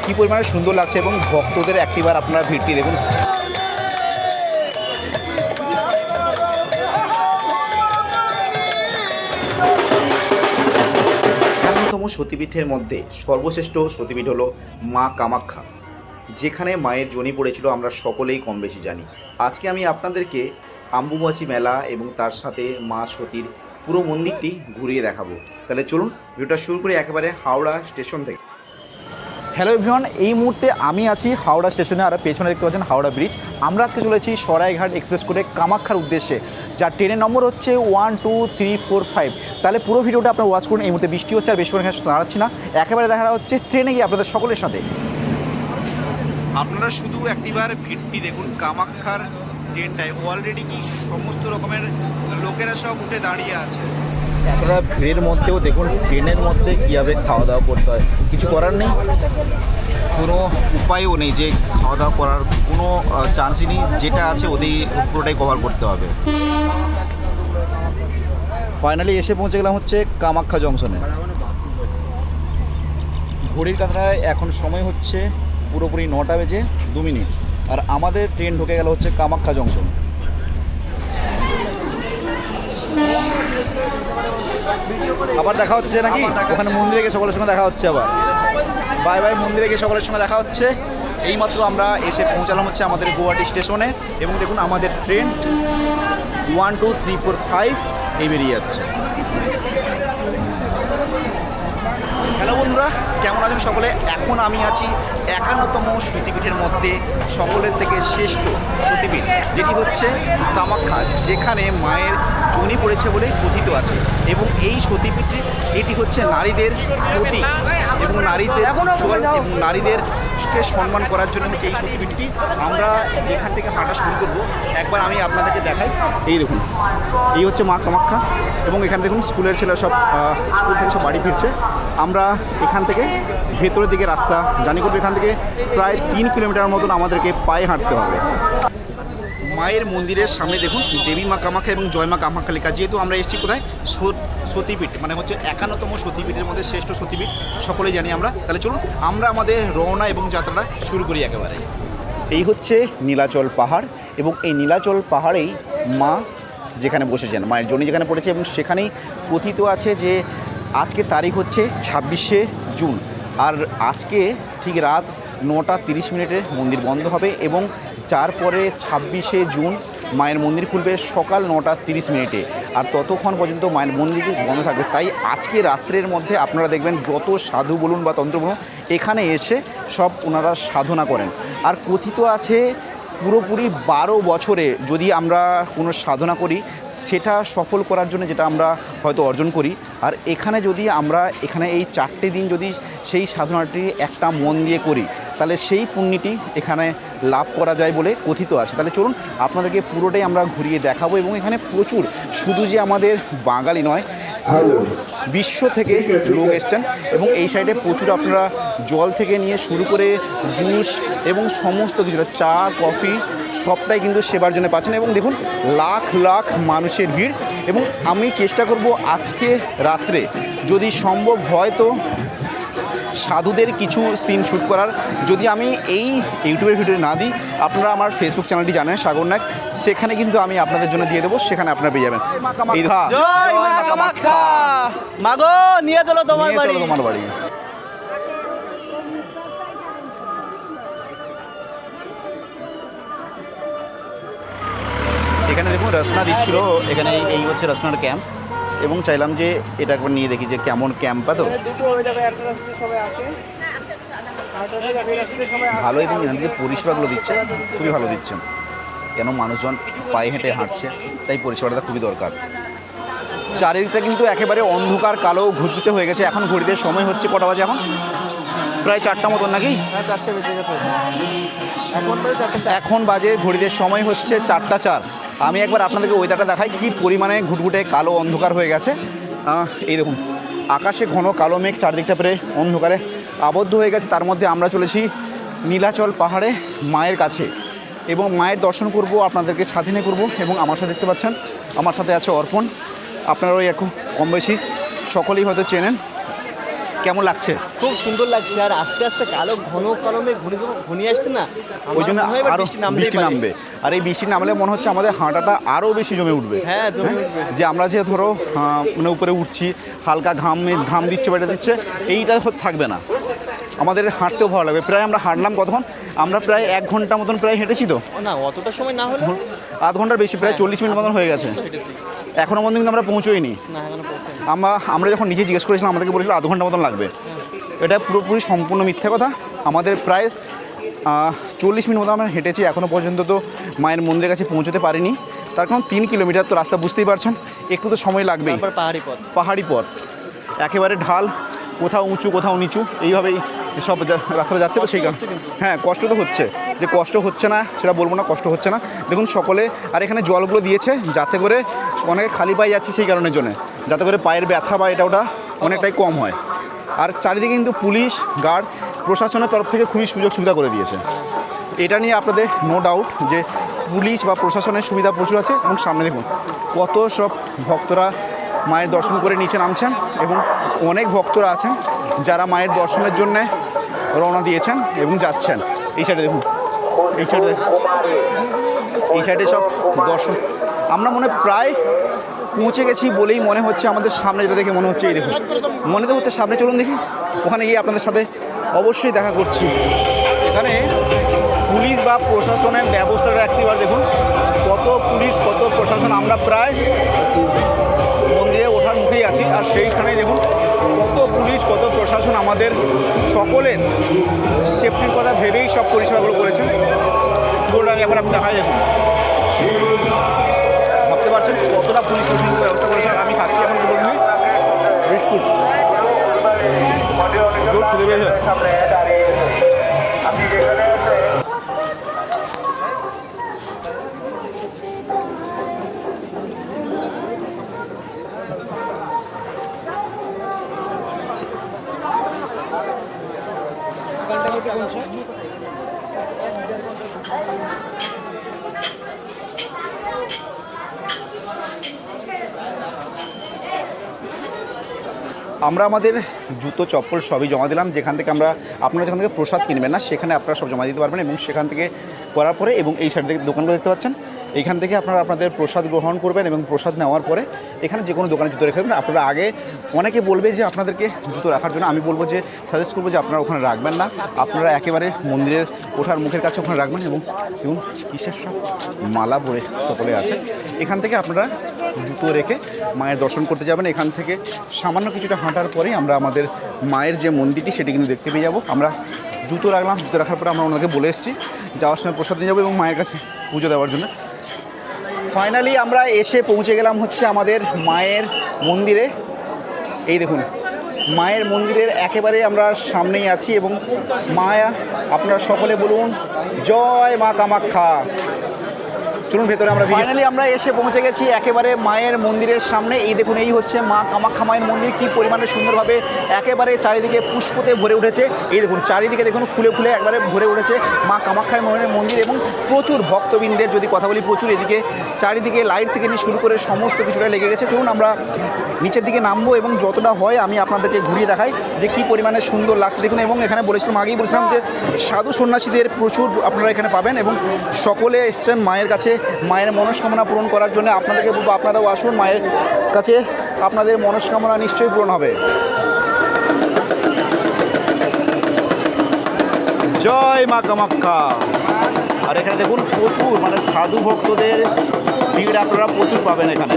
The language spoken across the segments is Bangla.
কী পরিমাণে সুন্দর লাগছে এবং ভক্তদের একটিবার আপনারা ভিড়টি দেখুন। অন্যতম সতীপীঠের মধ্যে সর্বশ্রেষ্ঠ সতীপীঠ হলো মা কামাখ্যা, যেখানে মায়ের যোনি পড়েছিল আমরা সকলেই কম বেশি জানি। আজকে আমি আপনাদেরকে অম্বুবাচী মেলা এবং তার সাথে মা সতীর পুরো মন্দিরটি ঘুরিয়ে দেখাবো। তাহলে চলুন ভিডিওটা শুরু করি একেবারে হাওড়া স্টেশন থেকে। হ্যালো এভরিওয়ান, এই মুহূর্তে আমি আছি হাওড়া স্টেশনে, আর পেছনে দেখতে পাচ্ছেন হাওড়া ব্রিজ। আমরা আজকে চলেছি সরাইঘাট এক্সপ্রেস করে কামাখ্যার উদ্দেশ্যে, যার ট্রেনের নম্বর হচ্ছে 1 2 3 4 5। তাহলে পুরো ভিডিওটা আপনারা ওয়াচ করুন। এই মুহূর্তে বৃষ্টি হচ্ছে আর বেশি করে দাঁড়াচ্ছি না, একেবারে দেখা হচ্ছে ট্রেনে গিয়ে আপনাদের সকলের সাথে। আপনারা শুধু একটিবার ভিড়টি দেখুন কামাখ্যার ট্রেনটায়। অলরেডি কি সমস্ত রকমের লোকেরা সব উঠে দাঁড়িয়ে আছে। আপনারা ভিড়ের মধ্যেও দেখুন ট্রেনের মধ্যে কীভাবে খাওয়া দাওয়া করতে হয়। কিছু করার নেই, কোনো উপায়ও নেই যে খাওয়া দাওয়া করার কোনো চান্সই নেই। যেটা আছে ওদের পুরোটাই কভার করতে হবে। ফাইনালি এসে পৌঁছে গেলাম হচ্ছে কামাখ্যা জংশনে। ঘড়ির কাঁটায় এখন সময় হচ্ছে পুরোপুরি 9টা বেজে 2 মিনিট, আর আমাদের ট্রেন ঢুকে গেল হচ্ছে কামাখ্যা জংশন। আবার দেখা হচ্ছে নাকি ওখানে মন্দিরে গিয়ে সকলের সঙ্গে দেখা হচ্ছে। আবার বাই বাই, মন্দিরে গিয়ে সকলের সঙ্গে দেখা হচ্ছে। এইমাত্র আমরা এসে পৌঁছালাম হচ্ছে আমাদের গুয়াহাটি স্টেশনে, এবং দেখুন আমাদের ট্রেন 1 2 3 4 5 এই বেরিয়ে যাচ্ছে। হ্যালো বন্ধুরা, কেমন আছেন সকলে? এখন আমি আছি 51তম সতীপীঠের মধ্যে সকলের থেকে শ্রেষ্ঠ সতীপীঠ, যেটি হচ্ছে কামাখ্যা, যেখানে মায়ের যোনি পড়েছে বলে কথিত আছে। এবং এই সতীপীঠে এটি হচ্ছে নারীদের প্রতীক এবং নারীদের উজ্জ্বল এবং নারীদেরকে সম্মান করার জন্য হচ্ছে এই সতীপীঠটি। আমরা যেখান থেকে হাঁটা শুরু করবো একবার আমি আপনাদেরকে দেখাই। এই দেখুন, এই হচ্ছে মা কামাখ্যা, এবং এখানে দেখুন স্কুলের ছেলেরা সব স্কুল থেকে সব বাড়ি ফিরছে। আমরা এখান থেকে ভেতরের দিকে রাস্তা জানি করবো। এখান থেকে প্রায় 3 কিলোমিটার মতন আমাদেরকে পায়ে হাঁটতে হবে। মায়ের মন্দিরের সামনে দেখুন দেবী মা কামাখ্যা এবং জয় মা কামাখ্যা লেখা। যেহেতু আমরা এসেছি কোথায়, সতীপীঠ, মানে হচ্ছে 51তম সতীপীঠের মধ্যে শ্রেষ্ঠ সতীপীঠ সকলেই জানি আমরা। তাহলে চলুন আমরা আমাদের রওনা এবং যাত্রাটা শুরু করি একেবারে। এই হচ্ছে নীলাচল পাহাড়, এবং এই নীলাচল পাহাড়েই মা যেখানে বসেছেন, মায়ের যোনি যেখানে পড়েছে, এবং সেখানেই কথিত আছে যে আজকে তারিখ হচ্ছে 26শে জুন, আর আজকে ঠিক রাত 9টা 30 মিনিটে মন্দির বন্ধ হবে, এবং তারপরে 26শে জুন মায়ের মন্দির খুলবে সকাল 9টা 30 মিনিটে, আর ততক্ষণ পর্যন্ত মায়ের মন্দির বন্ধ থাকবে। তাই আজকে রাত্রের মধ্যে আপনারা দেখবেন যত সাধু বলুন বা তন্ত্র বলুন এখানে এসে সব ওনারা সাধনা করেন। আর কথিত আছে পুরোপুরি 12 বছরে যদি আমরা কোনো সাধনা করি, সেটা সফল করার জন্য যেটা আমরা হয়তো অর্জন করি, আর এখানে যদি আমরা এখানে এই 4টে দিন যদি সেই সাধনাটি একটা মন দিয়ে করি, তাহলে সেই পুণ্যটি এখানে লাভ করা যায় বলে কথিত আছে। তাহলে চলুন আপনাদেরকে পুরোটাই আমরা ঘুরিয়ে দেখাবো। এবং এখানে প্রচুর, শুধু যে আমাদের বাঙালি নয়, বিশ্ব থেকে লোক এসছেন, এবং এই সাইডে প্রচুর আপনারা জল থেকে নিয়ে শুরু করে জুস এবং সমস্ত কিছু, চা কফি সবটাই কিন্তু সেবার জন্য পাচ্ছেন। এবং দেখুন লাখ লাখ মানুষের ভিড়। এবং আমি চেষ্টা করব আজকে রাত্রে যদি সম্ভব হয় তো সাধুদের কিছু সিন শ্যুট করার। যদি আমি এই ইউটিউবের ভিডিও না দিই, আপনারা আমার ফেসবুক চ্যানেলটি জানেন সাগর নায়ক, সেখানে কিন্তু আমি আপনাদের জন্য দিয়ে দেবো, সেখানে আপনারা পেয়ে যাবেন। জয় মা কামাখ্যা, মাগো নিয়ে চলো তোমার বাড়ি। এখানে দেখুন রসনা দিচ্ছিল, এখানে এই হচ্ছে রসনার ক্যাম্প, এবং চাইলাম যে এটা একবার নিয়ে দেখি যে কেমন ক্যাম্পটা। তো ভালো, এবং এখানে যে পরিষেবাগুলো দিচ্ছে খুবই ভালো দিচ্ছে, কেন মানুষজন পায়ে হেঁটে হাঁটছে, তাই পরিষেবাটা খুবই দরকার। চারিদিকটা কিন্তু একেবারে অন্ধকার কালো ঘুচঘুচে হয়ে গেছে। এখন ঘড়িতে সময় হচ্ছে কটা বাজে? এখন প্রায় 4টা মতন নাকি? এখন বাজে ঘড়িতে সময় হচ্ছে 4টা 4। আমি একবার আপনাদেরকে ওয়েদারটা দেখাই, কি পরিমাণে ঘুটঘুটে কালো অন্ধকার হয়ে গেছে। এই দেখুন আকাশে ঘন কালো মেঘ, চারদিকটা প্রায় অন্ধকারে আবদ্ধ হয়ে গেছে। তার মধ্যে আমরা চলেছি নীলাচল পাহাড়ে মায়ের কাছে, এবং মায়ের দর্শন করব, আপনাদেরকে সাথে নিয়ে করবো। এবং আমার সাথে দেখতে পাচ্ছেন আমার সাথে আছে অর্পণ, আপনারাও এখন কম বেশি সকলেই হয়তো চেনেন। কেমন লাগছে? খুব সুন্দর লাগছে, আর আস্তে আস্তে কালো ঘন কালমে ঘনিয়ে আসছে না, ওই জন্য আমার মনে হয় এবার আরও বৃষ্টি পারে। নামবে, আর এই বৃষ্টি নামলে মনে হচ্ছে আমাদের হাঁটাটা আরও বেশি জমে উঠবে। হ্যাঁ, জমে উঠবে। যে আমরা যে ধরো মানে উপরে উঠছি, হালকা ঘাম দিচ্ছে, বেটে দিচ্ছে, এইটা থাকবে না, আমাদের হাঁটতেও ভালো লাগবে। প্রায় আমরা হাঁটলাম কতক্ষণ, আমরা প্রায় 1 ঘন্টা মতন প্রায় হেঁটেছি, তো না অতটা সময় না হলে আধ ঘন্টার বেশি, প্রায় 40 মিনিট মতন হয়ে গেছে। হেঁটেছি। এখনও পর্যন্ত কিন্তু আমরা পৌঁছোইনি। না এখনো পৌঁছায়নি। আমরা যখন নিচে জিজ্ঞেস করেছিলাম, আমাদেরকে বলেছিল আধ ঘন্টা মতন লাগবে। এটা পুরোপুরি সম্পূর্ণ মিথ্যা কথা। আমাদের প্রায় 40 মিনিট মতো আমরা হেঁটেছি, এখনও পর্যন্ত তো মায়ের মন্দিরের কাছে পৌঁছতে পারিনি। তার কারণ 3 কিলোমিটার তো রাস্তা, বুঝতেই পারছেন, একটু তো সময় লাগবেই। তারপর পাহাড়ি পথ, একেবারে ঢাল, কোথাও উঁচু কোথাও নিচু, এইভাবেই সব রাস্তাটা যাচ্ছে। তো সেই কারণে হ্যাঁ, কষ্ট তো হচ্ছে। যে কষ্ট হচ্ছে না সেটা বলবো না, কষ্ট হচ্ছে না। দেখুন সকলে, আর এখানে জলগুলো দিয়েছে যাতে করে অনেকে খালি পায়ে যাচ্ছে, সেই কারণের জন্য, যাতে করে পায়ের ব্যথা বা এটা ওটা অনেকটাই কম হয়। আর চারিদিকে কিন্তু পুলিশ গার্ড প্রশাসনের তরফ থেকে খুবই সুযোগ সুবিধা করে দিয়েছে। এটা নিয়ে আপনাদের নো ডাউট যে পুলিশ বা প্রশাসনের সুবিধা প্রচুর আছে। এবং সামনে দেখুন কত সব ভক্তরা মায়ের দর্শন করে নিচে নামছেন, এবং অনেক ভক্তরা আছেন যারা মায়ের দর্শনের জন্যে রওনা দিয়েছেন এবং যাচ্ছেন। এই সাইডে দেখুন, এই সাইডে সব দর্শন, আমরা প্রায় পৌঁছে গেছি বলেই মনে হচ্ছে আমাদের। সামনে যেটা দেখে মনে হচ্ছে, এই দেখুন, মনে তো হচ্ছে সামনে, চলুন দেখি, ওখানে গিয়ে আপনাদের সাথে অবশ্যই দেখা করছি। এখানে পুলিশ বা প্রশাসনের ব্যবস্থাটা একটিবার দেখুন, কত পুলিশ কত প্রশাসন। আমরা প্রায় মন্দিরে ওঠার মুখেই আছি, আর সেইখানেই দেখুন কত পুলিশ কত প্রশাসন আমাদের সকলের সেফটির কথা ভেবেই সব পরিষেবাগুলো করেছেন। পুরোটা আমি এখন আপনি দেখাই দেখুন, ভাবতে পারছেন কতটা পুলিশ প্রশাসন ব্যবস্থা করেছে। আর আমি খাচ্ছি এখন, কি বলবি, বিস্কুট, জোর খুঁজে পেয়েছে। আমরা আমাদের জুতো চপ্পল সবই জমা দিলাম, যেখান থেকে আপনারা যেখান থেকে প্রসাদ কিনবেন না সেখানে আপনারা সব জমা দিতে পারবেন। এবং সেখান থেকে করার পরে, এবং এই সাইড থেকে দোকানগুলো দেখতে পাচ্ছেন, এইখান থেকে আপনারা আপনাদের প্রসাদ গ্রহণ করবেন। এবং প্রসাদ নেওয়ার পরে এখানে যে কোনো দোকানে জুতো রেখে দেবেন। আপনারা আগে অনেকে বলবে যে আপনাদেরকে জুতো রাখার জন্য, আমি বলবো যে সাজেস্ট করবো যে আপনারা ওখানে রাখবেন না, আপনারা একেবারে মন্দিরের ওঠার মুখের কাছে ওখানে রাখবেন। এবং কিসের সব মালা পরে সকলে আছে, এখান থেকে আপনারা জুতো রেখে মায়ের দর্শন করতে যাবেন। এখান থেকে সামান্য কিছুটা হাঁটার পরেই আমরা আমাদের মায়ের যে মন্দিরটি সেটি কিন্তু দেখতে পেয়ে যাবো। আমরা জুতো রাখলাম, জুতো রাখার পরে আমরা ওনাকে বলে এসেছি যাওয়ার সময় প্রসাদ নিয়ে যাবো এবং মায়ের কাছে পুজো দেওয়ার জন্য। ফাইনালি আমরা এসে পৌঁছে গেলাম হচ্ছে আমাদের মায়ের মন্দিরে। এই দেখুন, মায়ের মন্দিরের একেবারে আমরা সামনেই আছি, এবং মায়া, আপনারা সকলে বলুন জয় মা কামাখ্যা। চলুন ভেতরে আমরা। ফাইনালি আমরা এসে পৌঁছে গেছি একেবারে মায়ের মন্দিরের সামনে। এই দেখুন, এই হচ্ছে মা কামাখ্যা মায়ের মন্দির। কি পরিমাণে সুন্দরভাবে একেবারে চারিদিকে পুষ্পতে ভরে উঠেছে। এই দেখুন চারিদিকে দেখুন ফুলে ফুলে একবারে ভরে উঠেছে মা কামাখ্যা মায়ের মন্দির। এবং প্রচুর ভক্তবৃন্দের যদি কথা বলি, প্রচুর এদিকে চারিদিকে লাইট থেকে নিয়ে শুরু করে সমস্ত কিছুটা লেগে গেছে। চলুন আমরা নিচের দিকে নামবো, এবং যতটা হয় আমি আপনাদেরকে ঘুরিয়ে দেখাই যে কী পরিমাণে সুন্দর লাগছে দেখুন। এবং এখানে বলেছিলাম, আগেই বলেছিলাম যে সাধু সন্ন্যাসীদের প্রচুর আপনারা এখানে পাবেন, এবং সকলে এসছেন মায়ের কাছে মায়ের মনস্কামনা পূরণ করার জন্য। আপনাদেরকে বলবো আপনারাও আসুন মায়ের কাছে, আপনাদের মনস্কামনা নিশ্চয়ই পূরণ হবে। জয় মা কামাখ্যা। আর এখানে দেখুন প্রচুর সাধু ভক্তদের ভিড় আপনারা প্রচুর পাবেন এখানে।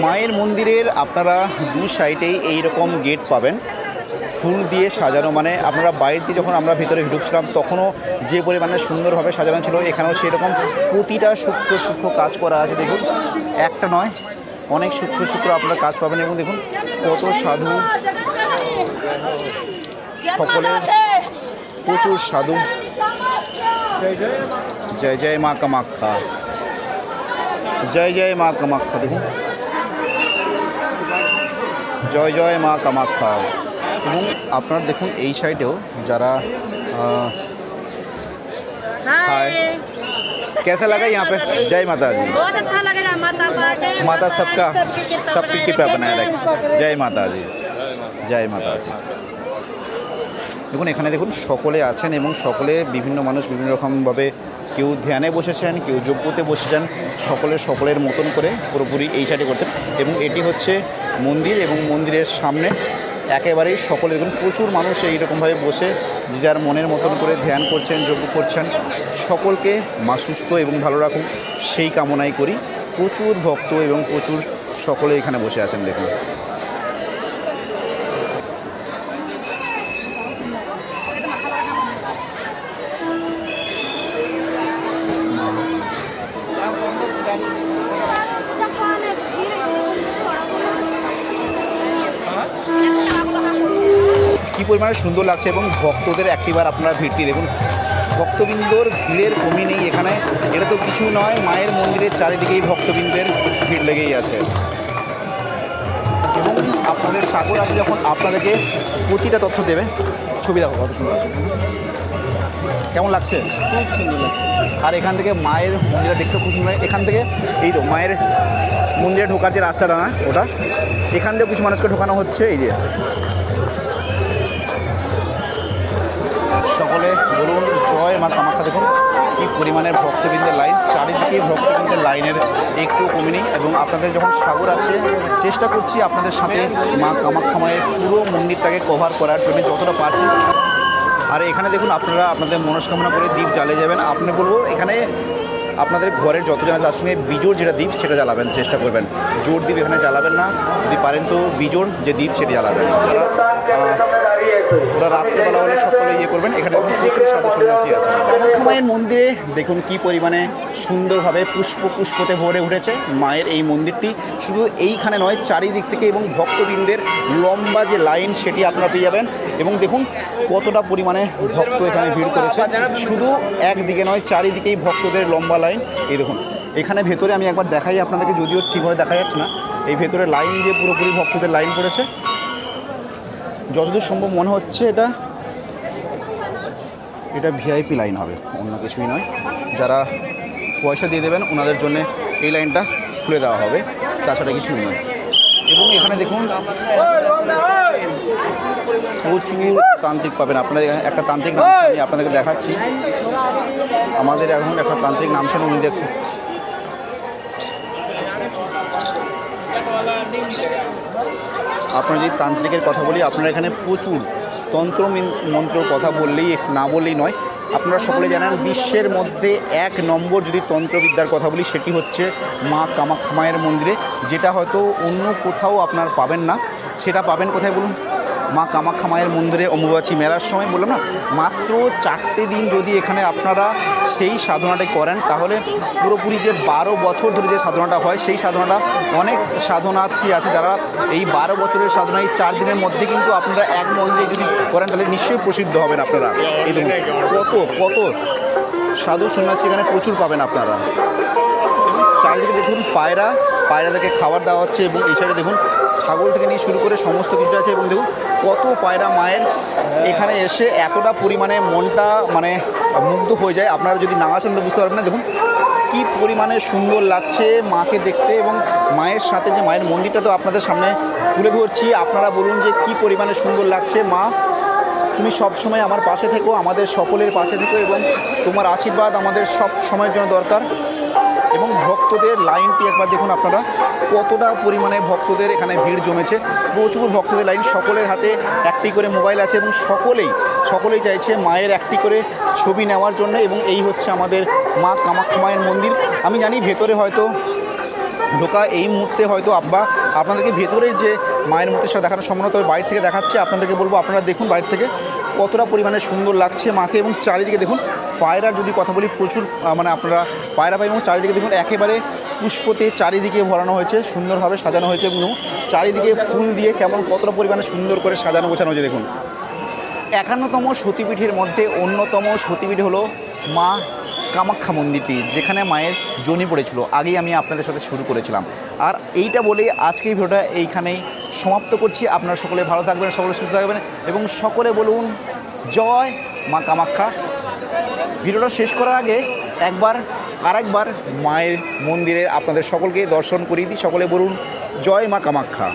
মায়ের মন্দিরের আপনারা দু সাইডেই এইরকম গেট পাবেন, ফুল দিয়ে সাজানো। আপনারা বাইরে দিয়ে যখন আমরা ভিতরে ঢুকছিলাম তখনও যে পরিমাণে সুন্দরভাবে সাজানো ছিল, এখানেও সেরকম প্রতিটা সূক্ষ্ম সূক্ষ্ম কাজ করা আছে। দেখুন একটা নয়, অনেক সূক্ষ্ম সূক্ষ্ম আপনারা কাজ পাবেন। এবং দেখুন কত সাধু, সকলে প্রচুর সাধু। জয় জয় মা কামাখ্যা, জয় জয় মা কামাখ্যা। দেখুন জয় জয় মা কামাখ্যা। এবং আপনারা দেখুন এই সাইডেও যারা হাই कैसा लगा यहाँ पे? जय माता जी। बहुत अच्छा लग रहा है। माता सबकी कृपा बनाए रखे। जय माता जी, জয় মাতা জি। দেখুন এখানে দেখুন সকলে আছেন এবং সকলে বিভিন্ন মানুষ বিভিন্ন রকমভাবে কেউ ধ্যানে বসেছেন, কেউ যোগ্যতে বসেছেন, সকলের মতন করে পুরোপুরি এই সাইডে করছেন। এবং এটি হচ্ছে মন্দির এবং মন্দিরের সামনে একেবারেই সকলে দেখুন প্রচুর মানুষ এইরকমভাবে বসে যে যার মনের মতন করে ধ্যান করছেন, যজ্ঞ করছেন। সকলকে মা সুস্থ এবং ভালো রাখুক সেই কামনাই করি। প্রচুর ভক্ত এবং প্রচুর সকলে এখানে বসে আছেন দেখুন। কী পরিমাণে সুন্দর লাগছে এবং ভক্তদের একটিবার আপনারা ভিড়টি দেখুন। ভক্তবৃন্দর ভিড়ের কমি নেই এখানে। এটা তো কিছু নয়, মায়ের মন্দিরের চারিদিকেই ভক্তবৃন্দের ভিড় লেগেই আছে। এবং আপনাদের সাগর আছে যখন আপনাদেরকে প্রতিটা তথ্য দেবে। ছবি দেখো কত সুন্দর আছে, কেমন লাগছে? খুব সুন্দর লাগছে। আর এখান থেকে মায়ের মন্দিরে দেখতে খুব সুন্দর। এখান থেকে এই তো মায়ের মন্দিরে ঢোকার যে রাস্তাটা না ওটা, এখান থেকে কিছু মানুষকে ঢোকানো হচ্ছে। এই যে সকলে বলুন জয় মা কামাখ্যা। দেখুন কী পরিমাণের ভক্তবৃন্দের লাইন, চারিদিকেই ভক্তবৃন্দের লাইনের একটু কমে নেই। এবং আপনাদের যখন সাগর আছে চেষ্টা করছি আপনাদের সাথে মা কামাখ্যা মায়ের পুরো মন্দিরটাকে কভার করার জন্য যতটা পারছি। আর এখানে দেখুন আপনারা আপনাদের মনস্কামনা করে দ্বীপ জ্বালিয়ে যাবেন। আপনি বলবো এখানে আপনাদের ঘরের যতজন আছে তার সঙ্গে বিজোড় যেটা দ্বীপ সেটা জ্বালাবেন, চেষ্টা করবেন। জোর দ্বীপ এখানে জ্বালাবেন না, যদি পারেন তো বিজোড় যে দ্বীপ সেটা জ্বালাবেন। ওরা রাত্রেবেলা হলে সকলে ইয়ে করবেন। এখানে দেখুন প্রচুর সাধু সন্ন্যাসী আছে। কামাখ্যা মায়ের মন্দিরে দেখুন কী পরিমাণে সুন্দরভাবে পুষ্পতে ভরে উঠেছে মায়ের এই মন্দিরটি। শুধু এইখানে নয়, চারিদিক থেকে এবং ভক্তবৃন্দের লম্বা যে লাইন সেটি আপনারা পেয়ে যাবেন। এবং দেখুন কতটা পরিমাণে ভক্ত এখানে ভিড় করেছে। শুধু একদিকে নয়, চারিদিকেই ভক্তদের লম্বা লাইন। এই দেখুন এখানে ভেতরে আমি একবার দেখাই আপনাদেরকে, যদিও ঠিকভাবে দেখা যাচ্ছে না। এই ভেতরে লাইন দিয়ে পুরোপুরি ভক্তদের লাইন পড়েছে। যতদূর সম্ভব মনে হচ্ছে এটা ভিআইপি লাইন হবে, অন্য কিছুই নয়। যারা পয়সা দিয়ে দেবেন ওনাদের জন্য এই লাইনটা খুলে দেওয়া হবে, তাছাড়া কিছুই নয়। এবং এখানে দেখুন প্রচুর তান্ত্রিক পাবেন আপনারা। একটা তান্ত্রিক নামছে, আমি আপনাদেরকে দেখাচ্ছি। আমাদের এখন একটা তান্ত্রিক নামছেন, উনি দেখছেন। আপনারা যদি তান্ত্রিকের কথা বলি, আপনারা এখানে প্রচুর তন্ত্র মন্ত্রর কথা বললেই নয়। আপনারা সকলে জানেন বিশ্বের মধ্যে 1 নম্বর যদি তন্ত্রবিদ্যার কথা বলি সেটি হচ্ছে মা কামাখ্যা মায়ের মন্দিরে, যেটা হয়তো অন্য কোথাও আপনার পাবেন না। সেটা পাবেন কোথায় বলুন? মা কামাখ্যা মায়ের মন্দিরে অম্বুবাচী মেলার সময় বললাম না, মাত্র 4টে দিন যদি এখানে আপনারা সেই সাধনাটা করেন তাহলে পুরোপুরি যে 12 বছর ধরে যে সাধনাটা হয় সেই সাধনাটা, অনেক সাধনার্থী আছে যারা এই 12 বছরের সাধনা এই 4 দিনের মধ্যে কিন্তু আপনারা এক মন দিয়ে যদি করেন তাহলে নিশ্চয়ই প্রসিদ্ধ হবেন আপনারা। এই দেখুন কত সাধু সন্ন্যাসী এখানে প্রচুর পাবেন আপনারা। চারিদিকে দেখুন পায়রাদেরকে খাবার দেওয়া হচ্ছে। এবং এই সাইডে দেখুন ছাগল থেকে নিয়ে শুরু করে সমস্ত কিছুটা আছে। এবং দেখুন কত পায়রা মায়ের এখানে এসে এতটা পরিমাণে মনটা মুগ্ধ হয়ে যায়। আপনারা যদি না আসেন তো বুঝতে পারবেন না। দেখুন কী পরিমাণে সুন্দর লাগছে মাকে দেখতে। এবং মায়ের সাথে যে মায়ের মন্দিরটা তো আপনাদের সামনে তুলে ধরছি, আপনারা বলুন যে কী পরিমাণে সুন্দর লাগছে। মা তুমি সবসময় আমার পাশে থেকো, আমাদের সকলের পাশে থেকো, এবং তোমার আশীর্বাদ আমাদের সব সময়ের জন্য দরকার। এবং ভক্তদের লাইনটি একবার দেখুন আপনারা, কতটা পরিমাণে ভক্তদের এখানে ভিড় জমেছে। প্রচুর ভক্তদের লাইন, সকলের হাতে একটি করে মোবাইল আছে এবং সকলেই চাইছে মায়ের একটি করে ছবি নেওয়ার জন্য। এবং এই হচ্ছে আমাদের মা কামাখ্যা মায়ের মন্দির। আমি জানি ভেতরে হয়তো ঢোকা এই মুহূর্তে হয়তো আপনাদেরকে ভেতরের যে মায়ের মূর্তির সাথে দেখানো সম্ভব, তবে বাইরে থেকে দেখাচ্ছে। আপনাদেরকে বলবো আপনারা দেখুন বাইরে থেকে কতটা পরিমাণে সুন্দর লাগছে মাকে। এবং চারিদিকে দেখুন পায়রার যদি কথা বলি, প্রচুর আপনারা পায়রা পাই। এবং চারিদিকে দেখুন একেবারে পুষ্পতে চারিদিকে ভরানো হয়েছে, সুন্দরভাবে সাজানো হয়েছে। এবং চারিদিকে ফুল দিয়ে কতটা পরিমাণে সুন্দর করে সাজানো গোছানো হয়েছে দেখুন। 51তম সতীপীঠের মধ্যে অন্যতম সতীপীঠ হলো মা কামাখ্যা মন্দিরটি, যেখানে মায়ের যোনি পড়েছিল। আগেই আমি আপনাদের সাথে শুরু করেছিলাম। আর এইটা বলেই আজকের ভিডিওটা এইখানেই সমাপ্ত করছি। আপনারা সকলে ভালো থাকবেন, সকলে সুস্থ থাকবেন এবং সকলে বলুন জয় মা কামাখ্যা। ভিডিওটা শেষ করার আগে একবার আরেকবার মায়ের মন্দিরে আপনাদের সকলকে দর্শন করিয়ে দিই। সকলে বলুন জয় মা কামাখ্যা।